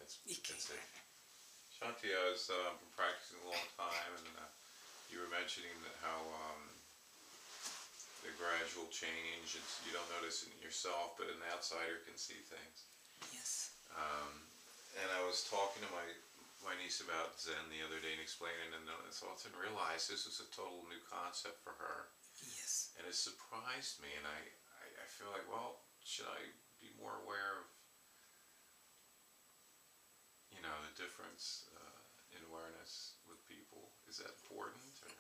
That's it. Shanti, I was been practicing a long time, and you were mentioning that how the gradual change, you don't notice it in yourself, but an outsider can see things. Yes. And I was talking to my niece about Zen the other day and explaining, and I thought and realized this was a total new concept for her. Yes. And it surprised me, and I feel like, well, should I be more aware of, the difference in awareness with people? Is that important? Or?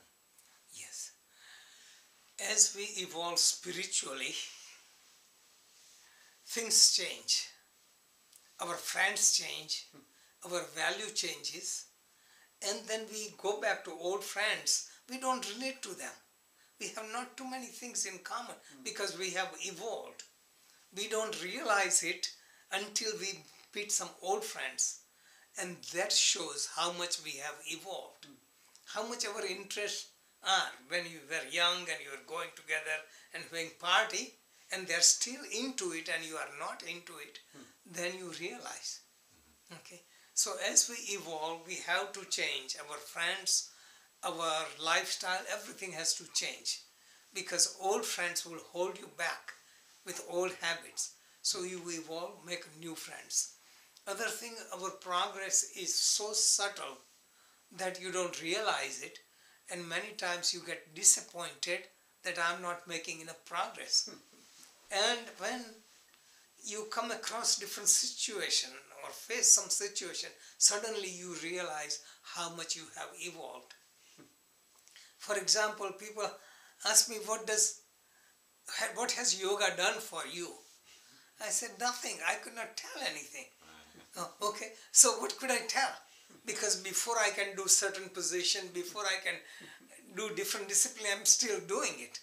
Yes. As we evolve spiritually, things change. Our friends change, our value changes, and then we go back to old friends. We don't relate to them. We have not too many things in common because we have evolved. We don't realize it until we meet some old friends, and that shows how much we have evolved, how much our interests are. When you were young and you were going together and having party, and they're still into it and you are not into it, then you realize. Okay. So as we evolve, we have to change. Our friends, our lifestyle, everything has to change, because old friends will hold you back with old habits. So you evolve, make new friends. Other thing, our progress is so subtle that you don't realize it, and many times you get disappointed that I'm not making enough progress. And when you come across different situation or face some situation, suddenly you realize how much you have evolved. For example, people ask me, what has yoga done for you? I said, nothing. I could not tell anything. Oh, okay, so what could I tell? Because before I can do certain position, before I can do different discipline, I'm still doing it.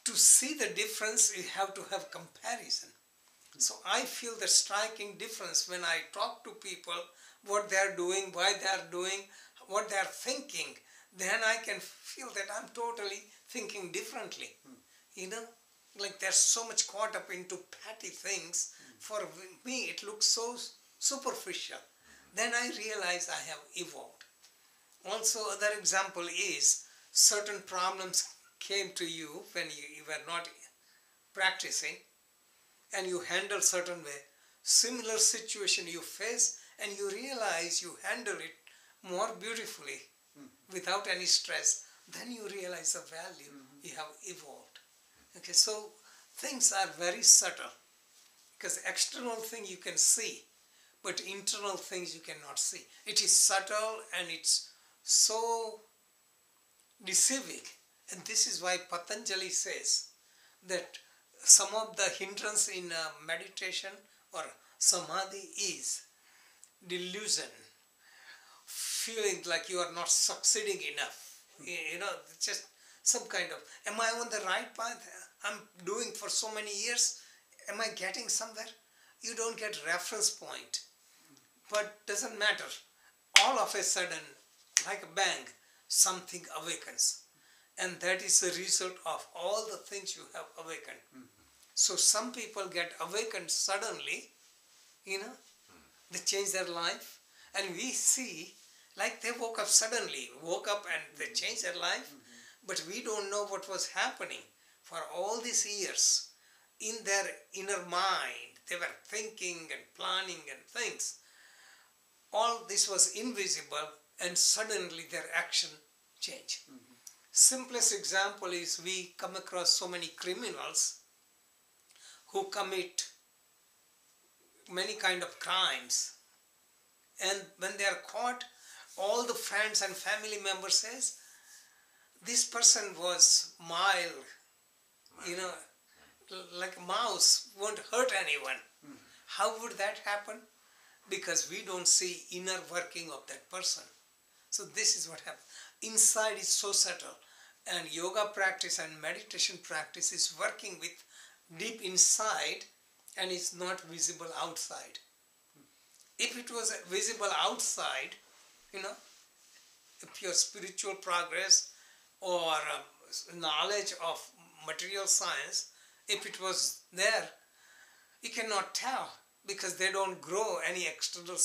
To see the difference, you have to have comparison. So I feel the striking difference when I talk to people, what they are doing, why they are doing, what they are thinking. Then I can feel that I'm totally thinking differently. Like they're so much caught up into petty things. For me, it looks so superficial. Then I realize I have evolved. Also, other example is certain problems came to you when you were not practicing, and you handle certain way. Similar situation you face, and you realize you handle it more beautifully without any stress. Then you realize the value. You have evolved. Okay, so things are very subtle, because external thing you can see, but internal things you cannot see. It is subtle and it's so deceiving. And this is why Patanjali says that some of the hindrance in meditation or samadhi is delusion, feeling like you are not succeeding enough. Just some kind of, am I on the right path? I'm doing for so many years. Am I getting somewhere? You don't get reference point. But doesn't matter. All of a sudden, like a bang, something awakens. And that is the result of all the things you have awakened. So some people get awakened suddenly, they change their life. And we see, like they woke up suddenly, and they changed their life. But we don't know what was happening for all these years. In their inner mind, they were thinking and planning and things. All this was invisible, and suddenly their action changed. Simplest example is we come across so many criminals who commit many kind of crimes, and when they are caught, all the friends and family members says, this person was mild, like a mouse, won't hurt anyone. How would that happen? Because we don't see inner working of that person. So this is what happens. Inside is so subtle, and yoga practice and meditation practice is working with deep inside and is not visible outside. If it was visible outside, if your spiritual progress or knowledge of material science, if it was there, you cannot tell, because they don't grow any external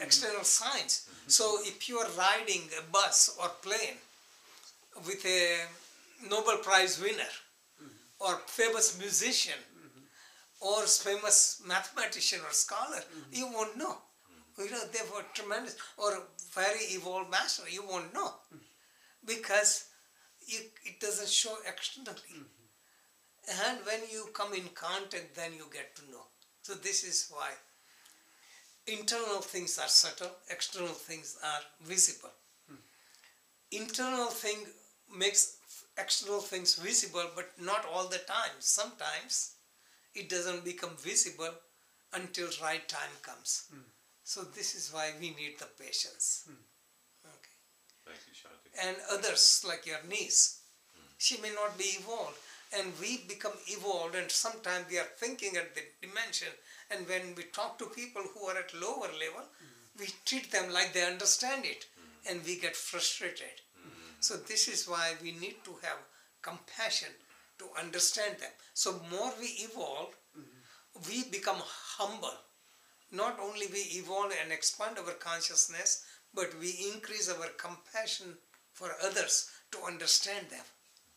external signs. So if you are riding a bus or plane with a Nobel Prize winner or famous musician or famous mathematician or scholar, you won't know. They were tremendous, or very evolved master, you won't know, because it doesn't show externally. And when you come in contact, then you get to know. So this is why internal things are subtle, external things are visible. Internal thing makes external things visible, but not all the time. Sometimes it doesn't become visible until right time comes. So this is why we need the patience. Okay. Thank you, Shanti. And others, like your niece, she may not be evolved, and we become evolved, and sometimes we are thinking at the dimension, and when we talk to people who are at lower level, we treat them like they understand it, and we get frustrated. So this is why we need to have compassion to understand them. So more we evolve, we become humble. Not only we evolve and expand our consciousness, but we increase our compassion for others to understand them.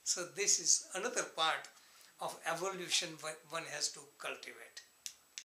So this is another part of evolution one has to cultivate.